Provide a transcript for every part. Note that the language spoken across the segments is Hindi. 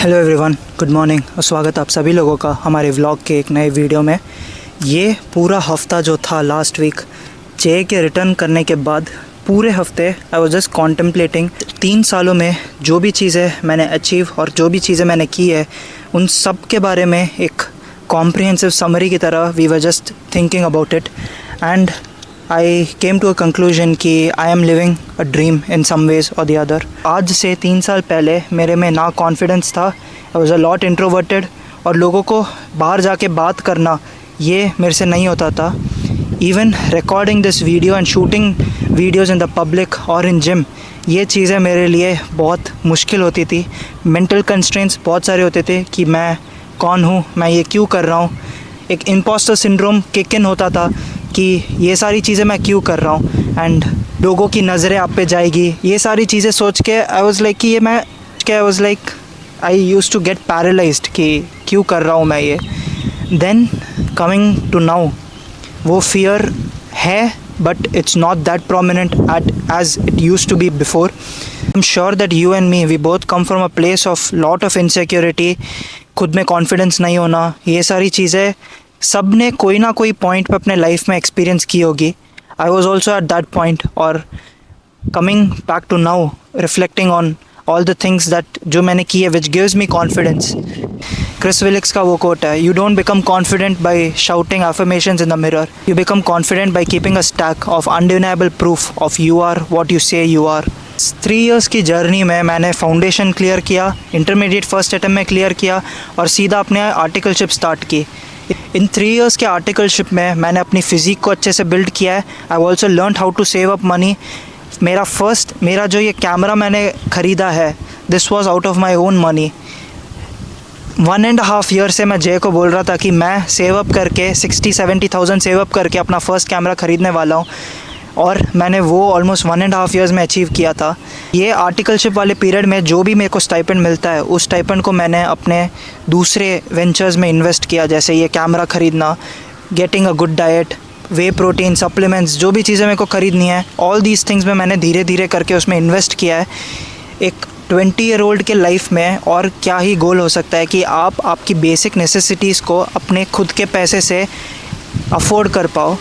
हेलो एवरीवन, गुड मॉर्निंग और स्वागत आप सभी लोगों का हमारे व्लॉग के एक नए वीडियो में। ये पूरा हफ्ता जो था लास्ट वीक जे के रिटर्न करने के बाद, पूरे हफ्ते आई वाज जस्ट कॉन्टेम्पलेटिंग 3 सालों में जो भी चीज़ें मैंने अचीव और जो भी चीज़ें मैंने की है उन सब के बारे में एक कॉम्प्रिहेंसिव समरी की तरह we were just thinking about it and I came to a conclusion कि I am living a dream in some ways और द अदर। आज से 3 साल पहले मेरे में ना कॉन्फिडेंस था, I was a lot introverted और लोगों को बाहर जाके बात करना ये मेरे से नहीं होता था। Even recording this video and shooting videos in the public और इन जिम, ये चीज़ें मेरे लिए बहुत मुश्किल होती थी। मेंटल कंस्ट्रेंट्स बहुत सारे होते थे कि मैं कौन हूँ, मैं ये क्यों कर रहा हूँ। एक इम्पोस्टर सिंड्रोम किक इन होता था कि ये सारी चीज़ें मैं क्यों कर रहा हूँ एंड लोगों की नज़रें आप पे जाएगी। ये सारी चीज़ें सोच के आई वाज लाइक कि ये मैं I was like I used to get paralysed कि क्यों कर रहा हूँ मैं ये। देन कमिंग टू नाउ वो फियर है but it's not that prominent as it used to be before. I am sure that you and me we both come from a place of lot of insecurity, खुद में कॉन्फिडेंस नहीं होना, ये सारी चीज़ें सब ने कोई ना कोई पॉइंट पे अपने लाइफ में एक्सपीरियंस की होगी। I was also at that point और coming back to now reflecting on all the things that जो मैंने की है which gives me confidence. Chris Willix का वो कोट है, you don't become confident by shouting affirmations in the mirror, you become confident by keeping a stack of undeniable proof of you are what you say you are. 3 years की जर्नी में मैंने फाउंडेशन क्लियर किया, इंटरमीडिएट फर्स्ट अटेम्प्ट में क्लियर किया और सीधा अपने आर्टिकलशिप स्टार्ट की। इन 3 इयर्स के आर्टिकलशिप में मैंने अपनी फ़िज़िक को अच्छे से बिल्ड किया है। I also learn how to save up money. मेरा जो ये कैमरा मैंने ख़रीदा है, this was out of my own money. 1.5 year से मैं जय को बोल रहा था कि मैं सेव अप करके 60-70,000 सेव अप करके अपना फ़र्स्ट कैमरा ख़रीदने वाला हूँ और मैंने वो ऑलमोस्ट 1.5 ईयर्स में अचीव किया था। ये आर्टिकलशिप वाले पीरियड में जो भी मेरे को स्टाइपेंड मिलता है उस स्टाइपेंड को मैंने अपने दूसरे वेंचर्स में इन्वेस्ट किया, जैसे ये कैमरा ख़रीदना, getting a good diet, way protein, supplements, जो भी चीज़ें मेरे को ख़रीदनी है, ऑल दीज थिंग्स में मैंने धीरे धीरे करके उसमें इन्वेस्ट किया है। एक 20 ईयर ओल्ड के लाइफ में और क्या ही गोल हो सकता है कि आप आपकी बेसिक नेसेसिटीज़ को अपने खुद के पैसे से अफोर्ड कर पाओ।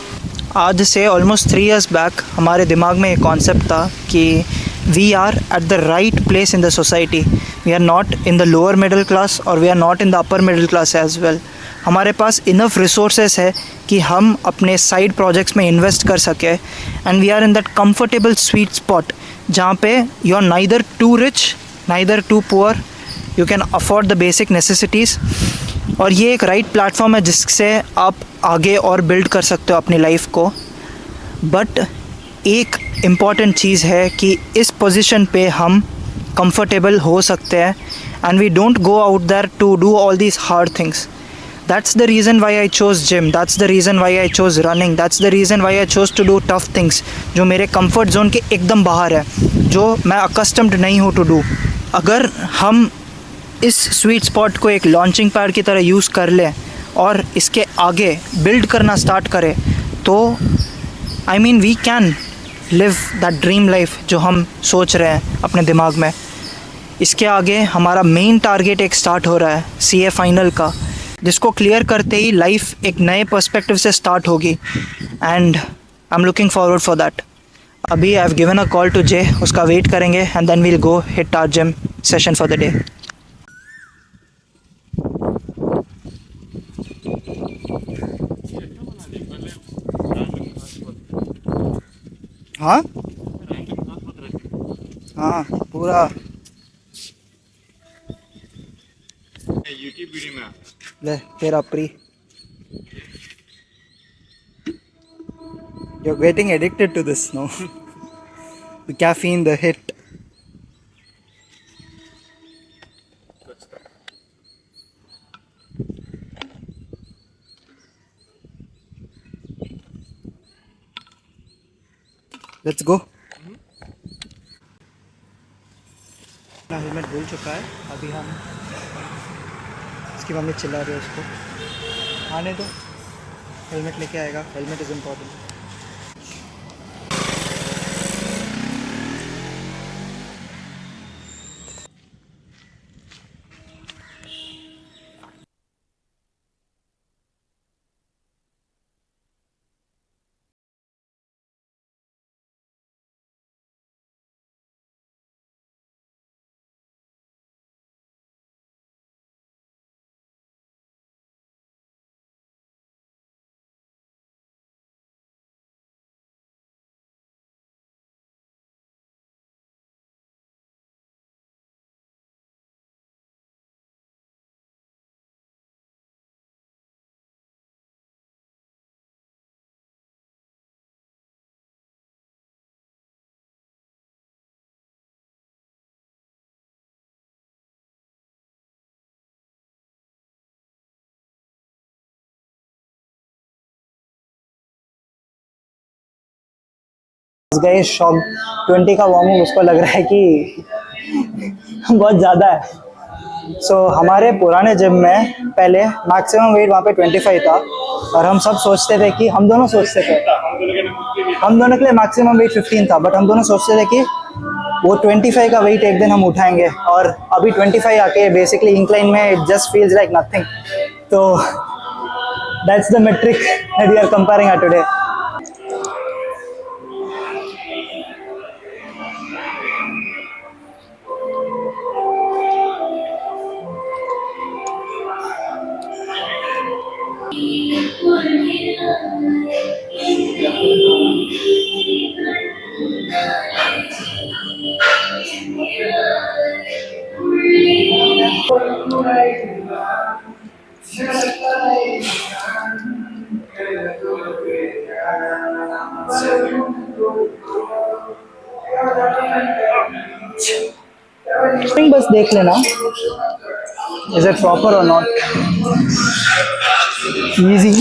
आज से ऑलमोस्ट 3 इयर्स बैक हमारे दिमाग में एक कॉन्सेप्ट था कि we are at the right place in the society, we are not in the lower middle class और we are not in the upper middle class as well. हमारे पास इनफ रिसोर्सेस है कि हम अपने साइड प्रोजेक्ट्स में इन्वेस्ट कर सकें and we are in that comfortable sweet spot जहाँ पे you are neither too rich neither too poor, you can afford the basic necessities. और ये एक राइट प्लेटफॉर्म है जिससे आप आगे और बिल्ड कर सकते हो अपनी लाइफ को। बट एक इम्पॉर्टेंट चीज़ है कि इस पोजीशन पे हम कंफर्टेबल हो सकते हैं and we don't go out there to do all these hard things. That's the reason why I chose gym, that's the reason why I chose running, that's the reason why I chose to do tough things जो मेरे कंफर्ट जोन के एकदम बाहर है, जो मैं अकस्टम्ड नहीं हूँ टू डू। अगर हम इस स्वीट स्पॉट को एक लॉन्चिंग पैड की तरह यूज़ कर लें और इसके आगे बिल्ड करना स्टार्ट करें तो I mean we can live that dream life जो हम सोच रहे हैं अपने दिमाग में। इसके आगे हमारा मेन टारगेट एक स्टार्ट हो रहा है CA फाइनल का, जिसको क्लियर करते ही लाइफ एक नए पर्सपेक्टिव से स्टार्ट होगी and I am looking forward for that. अभी I have given a call to J, उसका वेट करेंगे and then we'll go hit our gym session for the day. हाँ हाँ पूरा यूट्यूब वीडियो में ले तेरा प्री, you're getting addicted to this now. The caffeine, the hit. Let's go. Helmet भूल चुका है, अभी हम इसकी मम्मी चिल्ला रही है उसको आने दो, हेलमेट लेके आएगा, हेलमेट इज़ इम्पॉर्टेंट। गए शॉक 20 का वार्म अप उसको लग रहा है कि बहुत ज़्यादा है। हमारे पुराने जिम में पहले मैक्सिमम वेट वहाँ पे 25 था और हम सब सोचते थे कि हम दोनों सोचते थे हम दोनों के लिए मैक्सिमम वेट 15 था, बट हम दोनों सोचते थे कि वो 25 का वेट एक दिन हम उठाएंगे, और अभी 25 आके बेसिकली इंक्लाइन में it just feels like nothing. तो that's the metric that we are comparing today. बस देख लेना, इज इट प्रॉपर और not. Easy.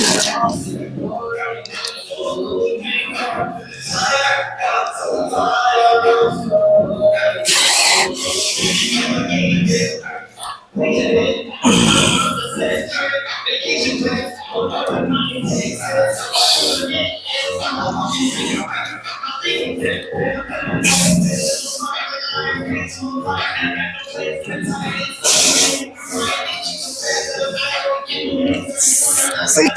Six.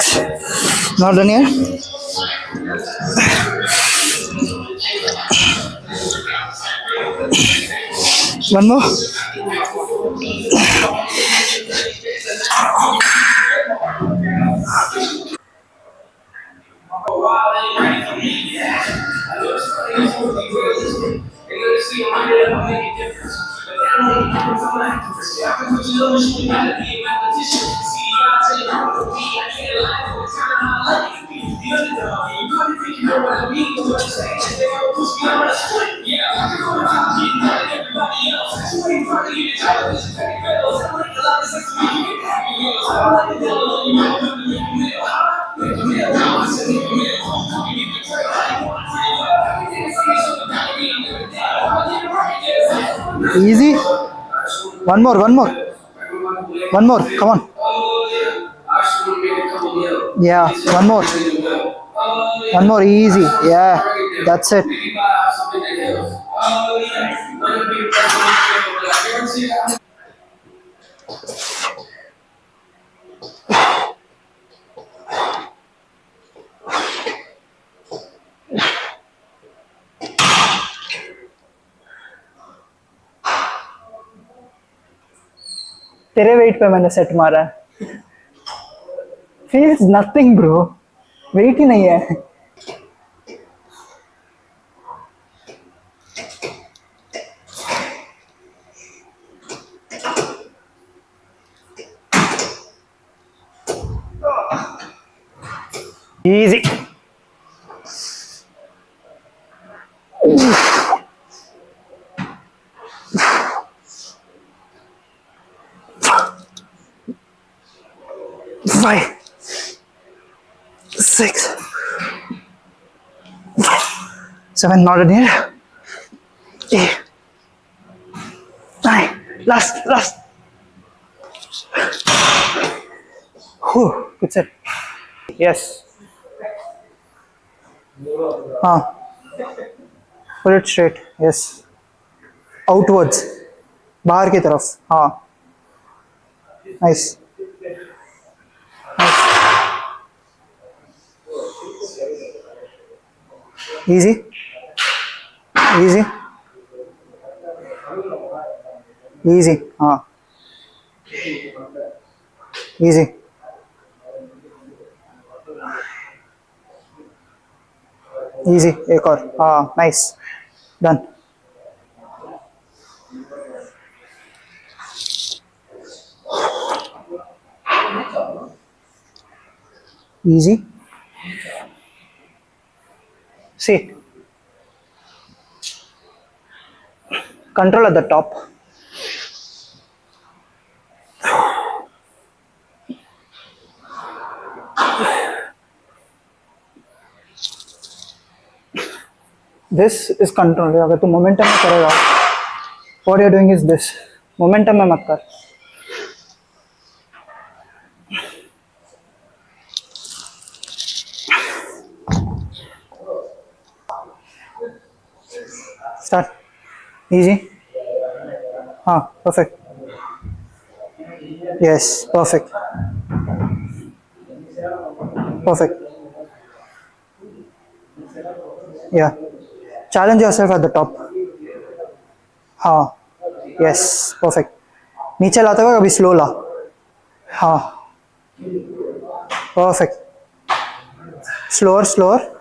Not done yet. One more. Easy. One more. One more. One more. Come on. Yeah. One more. One more. Easy. Yeah. That's it. तेरे वेट पे मैंने सेट मारा है। फील्स नथिंग ब्रो, वेट ही नहीं है। Easy. Five, six, seven, not in here. 8, 9, last. Whew, good set. Yes. Pull it straight. Yes. Outwards. बाहर की तरफ. हाँ. Nice. Easy. Easy. Easy. हाँ. Easy. Easy. एक और. हाँ. Nice. Done. Easy. See. Control at the top. This is control. अगर तू मोमेंटम में करेगा, what you are doing is this, momentum में मत कर। Start easy. हाँ परफेक्ट, यस परफेक्ट परफेक्ट, या challenge yourself at the top. हाँ यस परफेक्ट, नीचे लाते हुए कभी स्लो ला। हाँ परफेक्ट, slower slower,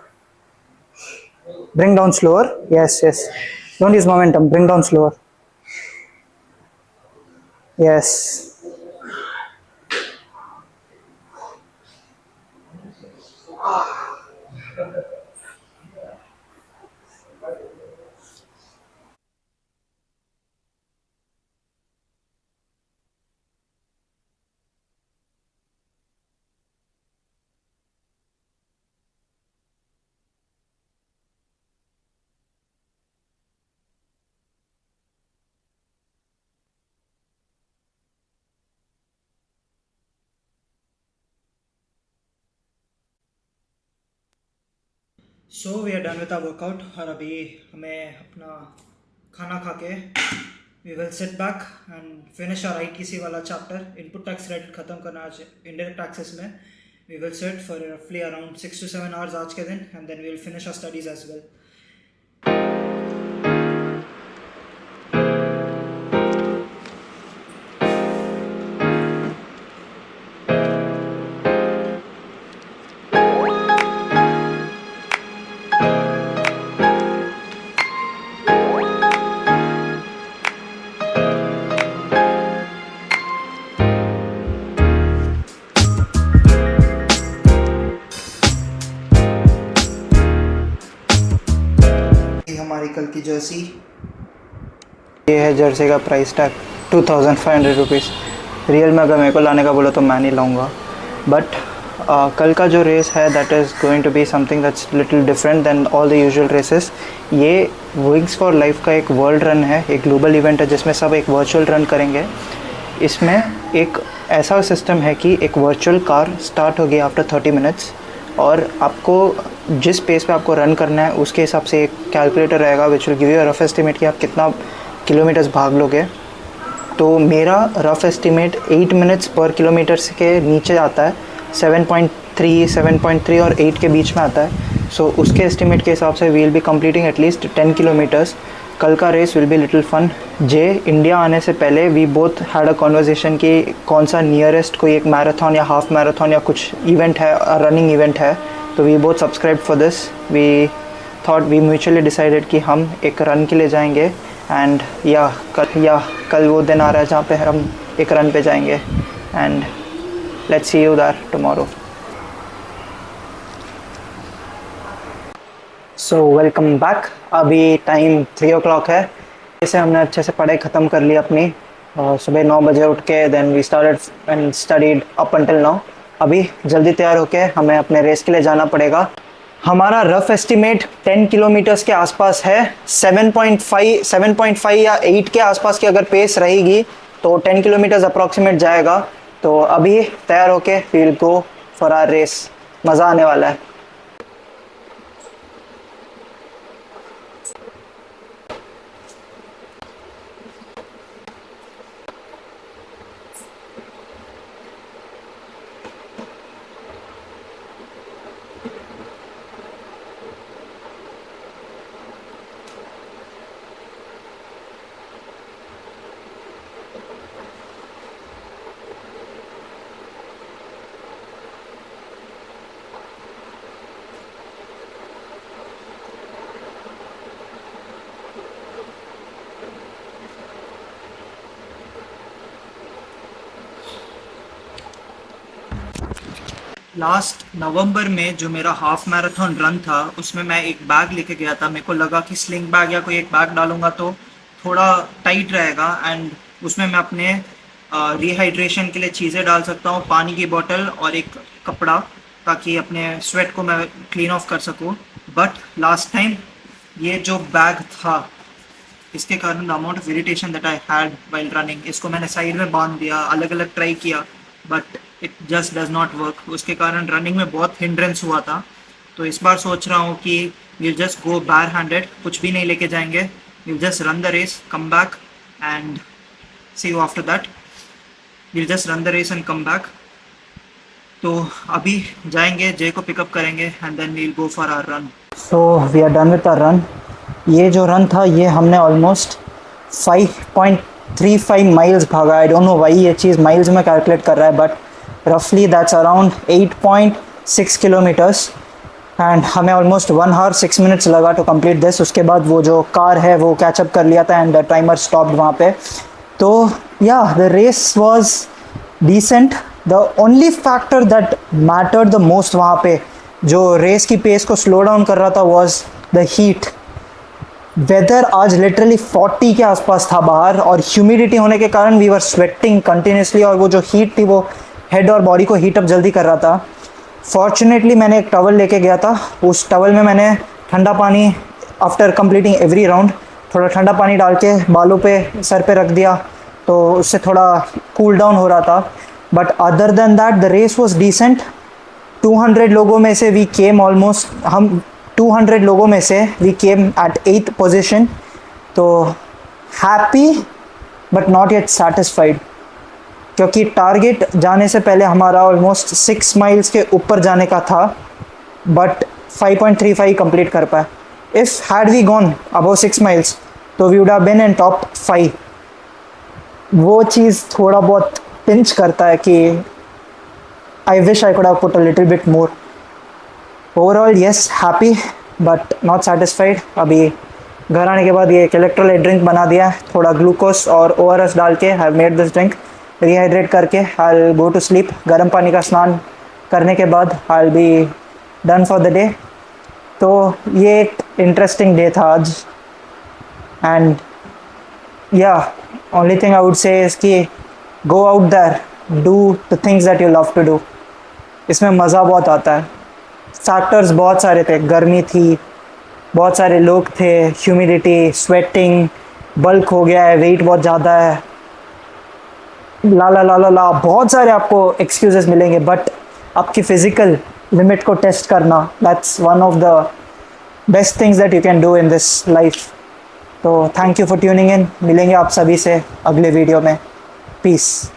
bring down slower, yes yes, don't use momentum, bring down slower, yes so we are done with our workout. और अभी हमें अपना खाना खा के we will sit back and finish our ITC वाला चैप्टर। इनपुट टैक्स क्रेडिट खत्म करना आज इनडायरेक्ट टैक्सेस में। वी विल सिट फॉर रफली अराउंड 6 to 7 hours आज के दिन, and then we will finish our studies as well. हमारी कल की जर्सी, ये है जर्सी का प्राइस टैग 2500 रुपीज़। रियल में अगर मेरे को लाने का बोला तो मैं नहीं लाऊंगा, बट कल का जो रेस है that is going to be something that's little different than all the usual races. ये विंग्स फॉर लाइफ का एक वर्ल्ड रन है, एक ग्लोबल इवेंट है जिसमें सब एक वर्चुअल रन करेंगे। इसमें एक ऐसा सिस्टम है कि एक वर्चुअल कार स्टार्ट होगी आफ्टर 30 मिनट्स, और आपको जिस पेस पे आपको रन करना है उसके हिसाब से एक कैलकुलेटर रहेगा which will give you rough estimate कि आप कितना किलोमीटर्स भाग लोगे। तो मेरा रफ एस्टिमेट 8 मिनट्स पर किलोमीटर के नीचे आता है, 7.3 और 8 के बीच में आता है। सो उसके एस्टिमेट के हिसाब से we will be completing at least 10 kilometres. कल का race will be little fun. J India आने से पहले we both had a conversation कि कौन सा नियरेस्ट कोई एक मैराथन या हाफ मैराथन या कुछ इवेंट है, रनिंग इवेंट है, तो we both subscribe for this. We thought we mutually decided कि हम एक रन के लिए जाएंगे, एंड कल वो दिन आ रहा है जहाँ पे हम एक रन पे जाएंगे, and let's see you there tomorrow. So welcome back. अभी टाइम 3 o'clock है। जैसे हमने अच्छे से पढ़ाई ख़त्म कर ली अपनी, सुबह 9 बजे उठ के then we started and studied up until now. अभी जल्दी तैयार होके हमें अपने रेस के लिए जाना पड़ेगा। हमारा रफ एस्टिमेट 10 किलोमीटर्स के आसपास है। 7.5 या 8 के आसपास की अगर पेस रहेगी तो 10 किलोमीटर्स अप्रॉक्सीमेट जाएगा। तो अभी तैयार होके we will go for our race. मज़ा आने वाला है। लास्ट नवंबर में जो मेरा हाफ मैराथन रन था उसमें मैं एक बैग लेके गया था। मेरे को लगा कि स्लिंग बैग या कोई एक बैग डालूंगा तो थोड़ा टाइट रहेगा, एंड उसमें मैं अपने रिहाइड्रेशन के लिए चीज़ें डाल सकता हूँ, पानी की बोतल और एक कपड़ा, ताकि अपने स्वेट को मैं क्लीन ऑफ कर सकूँ। बट लास्ट टाइम ये जो बैग था, इसके कारण the amount of irritation that I had while running, इसको मैंने साइड में बांध दिया, अलग अलग ट्राई किया, but it just does not work. उसके कारण रनिंग में बहुत हिंड्रेंस हुआ था। तो इस बार सोच रहा हूँ कि विल जस्ट गो बैर हैंडेड, कुछ भी नहीं लेके जाएंगे, will just run the race, come back and see you after that. Will just run the race and come back. तो अभी जाएंगे, जय को पिकअप करेंगे and then we'll go for our run. So we are done with our run. ये जो रन था ये हमने ऑलमोस्ट 5.35 माइल्स भागा। आई डोंट नो वाई ये चीज़ माइल्स में कैलकुलेट कर रहा है, बट रफली दैट्स अराउंड 8.6 किलोमीटर्स एंड हमें ऑलमोस्ट 1 आवर 6 मिनट्स लगा टू कंप्लीट दिस। उसके बाद वो जो कार है वो कैचअप कर लिया था एंड द टाइमर स्टॉप्ड वहाँ पे। तो yeah the race was decent. The only factor that mattered the most वहाँ पे, जो रेस की पेस को स्लो डाउन कर रहा था, वॉज द हीट। वेदर आज लिटरली 40 के आसपास था बाहर और ह्यूमिडिटी होने के कारण वी वर स्वेटिंग कंटिन्यूसली, और वो जो हीट थी वो हेड और बॉडी को हीट अप जल्दी कर रहा था। फॉर्चुनेटली मैंने एक टवल लेके गया था, उस टवल में मैंने ठंडा पानी आफ्टर कंप्लीटिंग एवरी राउंड थोड़ा ठंडा पानी डाल के बालों पे सर पे रख दिया, तो उससे थोड़ा कूल डाउन हो रहा था। But other than that the race was decent. 200 लोगों में से वी केम ऑलमोस्ट, हम 200 लोगों में से we came at 8th position. तो happy but not yet satisfied, क्योंकि टारगेट जाने से पहले हमारा ऑलमोस्ट 6 माइल्स के ऊपर जाने का था, बट 5.35 कंप्लीट कर पाए। If had we gone above 6 miles तो we would have been in top 5। वो चीज़ थोड़ा बहुत पिंच करता है कि I wish I could have put a little bit more. Overall yes happy but not satisfied. अभी घर आने के बाद ये एक इलेक्ट्रोलाइट ड्रिंक बना दिया है, थोड़ा ग्लूकोज और ORS डाल के I made this drink, rehydrate करके I will go to sleep. गर्म पानी का स्नान करने के बाद I will be done for the day. तो ये एक इंटरेस्टिंग डे था आज and yeah only thing I would say is कि go out there, do the things that you love to do. इसमें मज़ा बहुत आता है। फैक्टर्स बहुत सारे थे, गर्मी थी, बहुत सारे लोग थे, ह्यूमिडिटी, स्वेटिंग, बल्क हो गया है, वेट बहुत ज़्यादा है, ला ला ला ला ला, बहुत सारे आपको एक्सक्यूजेस मिलेंगे। बट आपकी फ़िज़िकल लिमिट को टेस्ट करना, that's one of the best things that you can do in this life. तो thank you for tuning in. मिलेंगे आप सभी से अगले वीडियो में। पीस।